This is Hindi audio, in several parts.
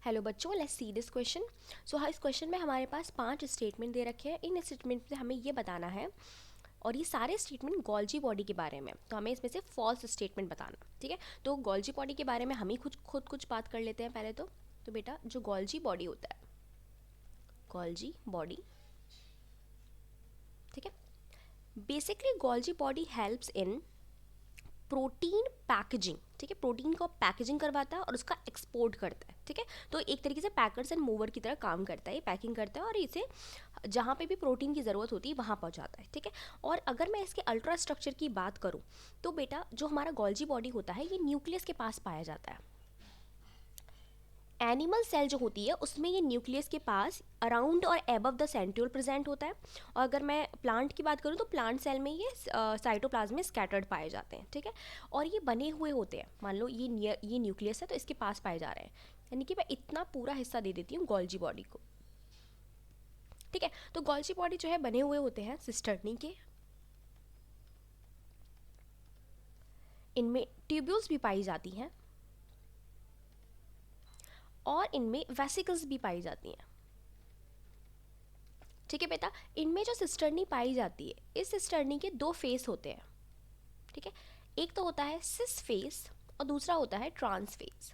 हेलो बच्चों, लेट्स सी दिस क्वेश्चन। सो इस क्वेश्चन में हमारे पास 5 स्टेटमेंट दे रखे हैं। इन स्टेटमेंट में हमें ये बताना है, और ये सारे स्टेटमेंट गोल्जी बॉडी के बारे में, तो हमें इसमें से फॉल्स स्टेटमेंट बताना। ठीक है, तो गोल्जी बॉडी के बारे में हम ही खुद कुछ बात कर लेते हैं पहले तो बेटा, जो गोल्जी बॉडी होता है, गोल्जी बॉडी, ठीक है, basically Golgi helps helps in protein packaging. ठीक है, प्रोटीन को पैकेजिंग करवाता है और उसका एक्सपोर्ट करता है। ठीक है, तो एक तरीके से पैकर्स एंड मूवर की तरह काम करता है, ये पैकिंग करता है और इसे जहाँ पे भी प्रोटीन की ज़रूरत होती है वहाँ पहुँचाता है। ठीक है, और अगर मैं इसके अल्ट्रा स्ट्रक्चर की बात करूँ तो बेटा, जो हमारा गोल्जी बॉडी होता है ये न्यूक्लियस के पास पाया जाता है। एनिमल सेल जो होती है उसमें ये न्यूक्लियस के पास अराउंड और एबव द सेंट्रियोल प्रेजेंट होता है। और अगर मैं प्लांट की बात करूँ तो प्लांट सेल में ये साइटोप्लाज्म में स्कैटर्ड पाए जाते हैं। ठीक है, और ये बने हुए होते हैं, मान लो ये न्यूक्लियस है तो इसके पास पाए जा रहे हैं, यानी कि मैं इतना पूरा हिस्सा दे देती हूँ गोल्जी बॉडी को। ठीक है, तो गोल्जी बॉडी जो है बने हुए होते हैं सिस्टर्नी के, इनमें ट्यूब्यूल्स भी पाई जाती हैं और इनमें वेसिकल्स भी पाई जाती हैं। ठीक है बेटा, इनमें जो सिस्टर्नी पाई जाती है, इस सिस्टर्नी के दो फेस होते हैं। ठीक है, एक तो होता है सिस फेस और दूसरा होता है ट्रांस फेस।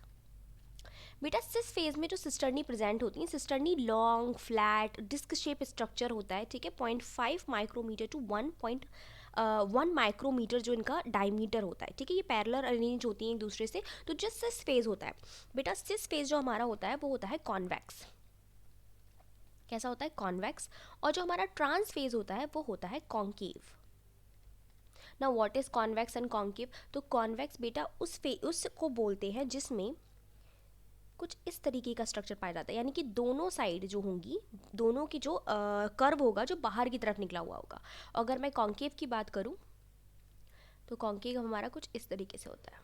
बेटा, सिस फेज में जो सिस्टर्नी प्रेजेंट होती है, cisternae long flat disc shape structure होता है। ठीक है, 0.5 माइक्रोमीटर टू 1 माइक्रोमीटर जो इनका डायमीटर होता है। ठीक है, ये पैरेलल अरेंज होती हैं एक दूसरे से। तो जो सिस फेज होता है बेटा, सिस फेज जो हमारा होता है वो होता है कॉन्वेक्स। कैसा होता है? कॉन्वेक्स। और जो हमारा ट्रांस फेज होता है वो होता है कॉन्केव। ना what is convex and concave? तो कॉन्वेक्स बेटा उसको बोलते हैं जिसमें कुछ इस तरीके का स्ट्रक्चर पाया जाता है, यानी कि दोनों साइड जो होंगी, दोनों की जो कर्व होगा जो बाहर की तरफ निकला हुआ होगा। अगर मैं कॉन्केव की बात करूं तो कॉन्केव हमारा कुछ इस तरीके से होता है।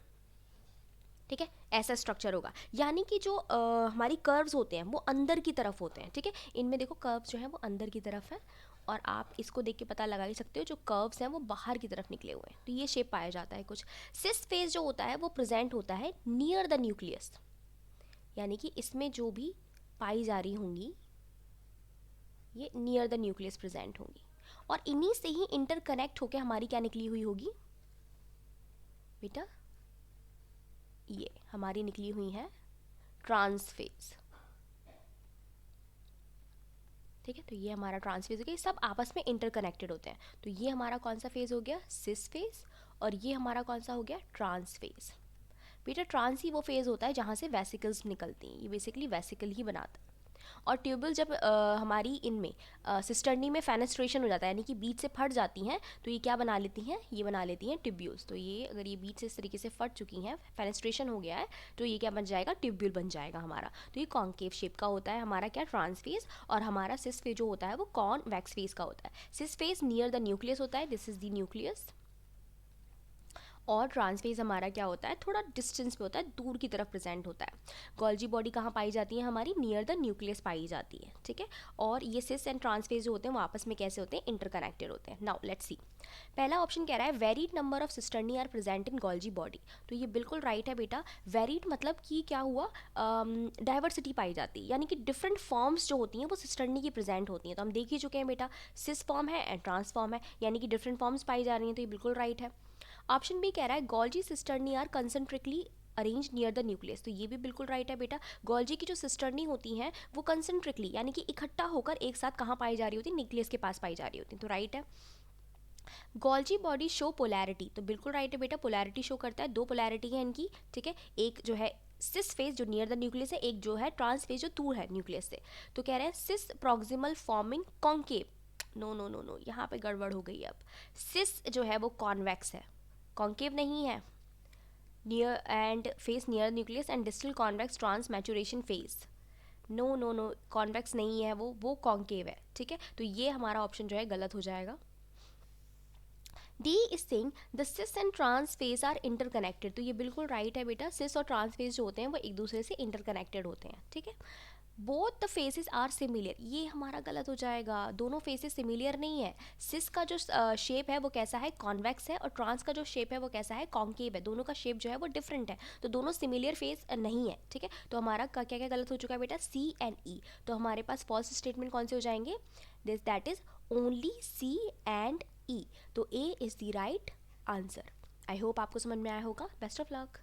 ठीक है, ऐसा स्ट्रक्चर होगा, यानी कि जो हमारी कर्व्स होते हैं वो अंदर की तरफ होते हैं। ठीक है, इनमें देखो कर्व्स जो है वो अंदर की तरफ है, और आप इसको देख के पता लगा ही सकते हो जो कर्व्स हैं वो बाहर की तरफ निकले हुए हैं। तो ये शेप पाया जाता है कुछ। सिस फेज जो होता है वो प्रेजेंट होता है नियर द न्यूक्लियस, यानी कि इसमें जो भी पाई जा रही होंगी ये नियर द न्यूक्लियस प्रेजेंट होंगी, और इन्हीं से ही इंटरकनेक्ट होकर हमारी क्या निकली हुई होगी बेटा? ये हमारी निकली हुई है ट्रांस फेज। ठीक है, तो ये हमारा ट्रांस फेज हो गया। सब आपस में इंटरकनेक्टेड होते हैं। तो ये हमारा कौन सा फेज हो गया? Cis face. और ये हमारा कौन सा हो गया? Trans face. बेटा, ट्रांस ही वो फेज होता है जहाँ से वेसिकल्स निकलती हैं, ये बेसिकली वेसिकल ही बनाता है। और ट्यूबल जब हमारी इनमें सिस्टर्नी में फेनेस्ट्रेशन हो जाता है, यानी कि बीच से फट जाती हैं, तो ये क्या बना लेती हैं? ये बना लेती हैं ट्यूब्यूल्स। तो ये अगर ये बीच से इस तरीके से फट चुकी हैं, फेनेस्ट्रेशन हो गया है, तो ये क्या बन जाएगा? ट्यूब्यूल बन जाएगा हमारा। तो ये कॉन्केव शेप का होता है हमारा क्या? Trans face. और हमारा सिस फेज जो होता है वो कॉन्वेक्स फेज का होता है। सिस फेज नियर द न्यूक्लियस होता है, दिस इज द न्यूक्लियस। और ट्रांसफेज हमारा क्या होता है? थोड़ा डिस्टेंस पे होता है, दूर की तरफ प्रेजेंट होता है। गोल्जी बॉडी कहाँ पाई जाती है? हमारी नियर द न्यूक्लियस पाई जाती है। ठीक है, और ये सिस एंड ट्रांसफेज जो होते हैं वो आपस में कैसे होते हैं? इंटरकनेक्टेड होते हैं। नाउ लेट्स सी, पहला ऑप्शन कह रहा है varied number of cisternae are present in Golgi body. तो ये बिल्कुल राइट है बेटा। वेरीड मतलब कि क्या हुआ? डाइवर्सिटी पाई जाती है, यानी कि डिफरेंट फॉर्म्स जो होती हैं वो सिस्टर्नी की प्रेजेंट होती हैं। तो हम देख ही चुके हैं बेटा, सिस फॉर्म है एंड ट्रांस फॉर्म है, यानी कि डिफरेंट फॉर्म्स पाई जा रही हैं। तो ये बिल्कुल राइट है। ऑप्शन बी कह रहा है Golgi cisternae are concentrically arrange near the nucleus. तो ये भी बिल्कुल राइट है बेटा। गोल्जी की जो सिस्टर्नी होती हैं वो कंसेंट्रिकली, यानी कि इकट्ठा होकर एक साथ कहाँ पाई जा रही होती है? न्यूक्लियस के पास पाई जा रही होती है। तो राइट है। गोल्जी बॉडी शो पोलैरिटी, तो बिल्कुल राइट है बेटा, पोलैरिटी शो करता है। दो पोलैरिटी है इनकी। ठीक है, एक जो है सिस फेज जो नियर द न्यूक्लियस है, एक जो है ट्रांस फेज जो दूर है न्यूक्लियस से। तो कह रहे हैं cis proximal forming concave. No no no no, यहाँ पे गड़बड़ हो गई। अब सिस जो है वो कॉन्वेक्स है, कॉन्केव नहीं है। Near end face near nucleus and distal convex trans maturation face. No no no, convex नहीं है वो कॉन्केव है। ठीक है, तो ये हमारा ऑप्शन जो है गलत हो जाएगा। D is saying the cis and trans face are interconnected. तो ये बिल्कुल राइट है बेटा, सिस और ट्रांस फेज जो होते हैं वो एक दूसरे से इंटरकनेक्टेड होते हैं। ठीक है, both the faces are similar, ये हमारा गलत हो जाएगा, दोनों फेसेस सिमिलर नहीं है। सिस का जो शेप है वो कैसा है, कॉन्वेक्स है, और ट्रांस का जो शेप है वो कैसा है, कॉन्केव है। दोनों का शेप जो है वो डिफरेंट है, तो दोनों सिमिलर फेस नहीं है, ठीक है। तो हमारा क्या क्या गलत हो चुका है बेटा, सी एंड ई। तो हमारे पास फॉल्स स्टेटमेंट कौन से हो जाएंगे, this that is only C and E. तो A is the right answer. I hope आपको समझ में आया होगा। Best of luck.